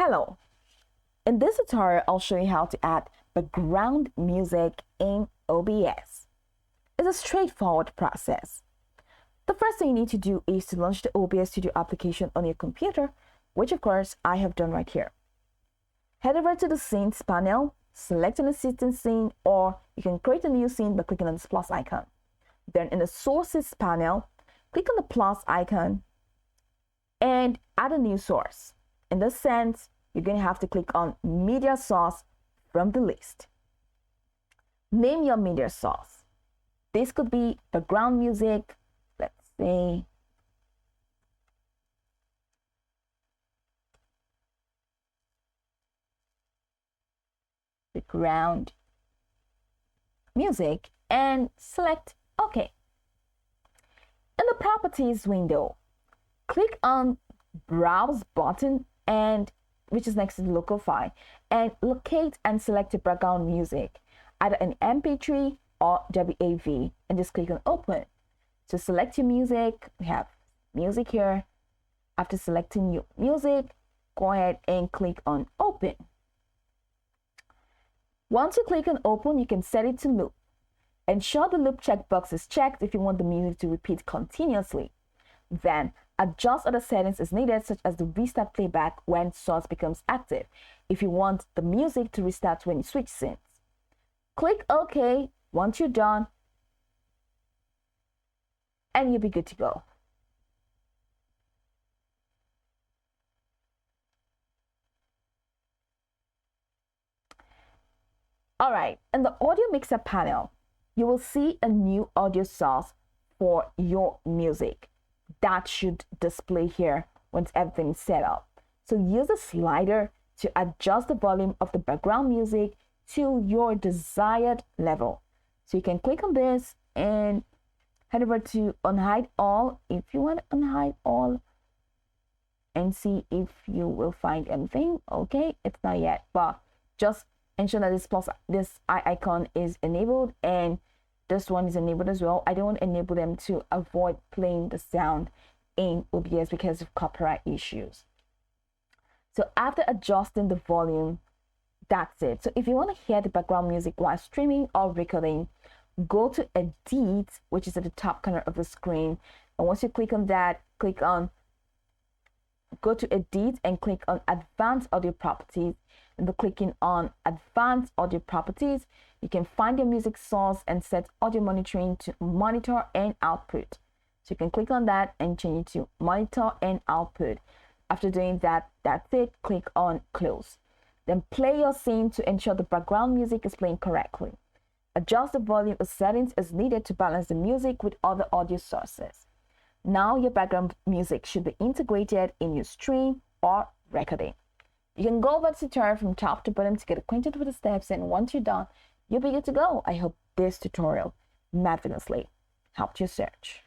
Hello! In this tutorial, I'll show you how to add background music in OBS. It's a straightforward process. The first thing you need to do is to launch the OBS Studio application on your computer, which of course I have done right here. Head over to the Scenes panel, select an existing scene, or you can create a new scene by clicking on this plus icon. Then in the Sources panel, click on the plus icon and add a new source. In this sense, you're going to have to click on Media Source from the list. Name your media source. This could be background music, let's say background music, and select OK. In the Properties window, click on Browse button, and which is next to the local file, and locate and select the background music, either an MP3 or WAV, and just click on Open. To select your music, we have music here. After selecting your music, go ahead and click on Open. Once you click on Open, you can set it to loop. Ensure the loop checkbox is checked if you want the music to repeat continuously. Then adjust other settings as needed, such as the restart playback when source becomes active, if you want the music to restart when you switch scenes. Click OK once you're done, and you'll be good to go. All right, in the audio mixer panel, you will see a new audio source for your music. That should display here once everything is set up. So use the slider to adjust the volume of the background music to your desired level. So you can click on this and head over to unhide all if you want to unhide all and see if you will find anything. Okay, it's not yet, but just ensure that this eye icon is enabled and this one is enabled as well. I don't enable them to avoid playing the sound in OBS because of copyright issues. So after adjusting the volume, that's it. So if you want to hear the background music while streaming or recording, go to Edit, which is at the top corner of the screen. And once you click on that, go to Edit and click on Advanced Audio Properties. And by clicking on Advanced Audio Properties, you can find your music source and set audio monitoring to monitor and output. So you can click on that and change it to monitor and output. After doing that, that's it. Click on Close. Then play your scene to ensure the background music is playing correctly. Adjust the volume of settings as needed to balance the music with other audio sources. Now your background music should be integrated in your stream or recording. You can go over the tutorial from top to bottom to get acquainted with the steps, and once you're done, you'll be good to go. I hope this tutorial marvelously helped your search.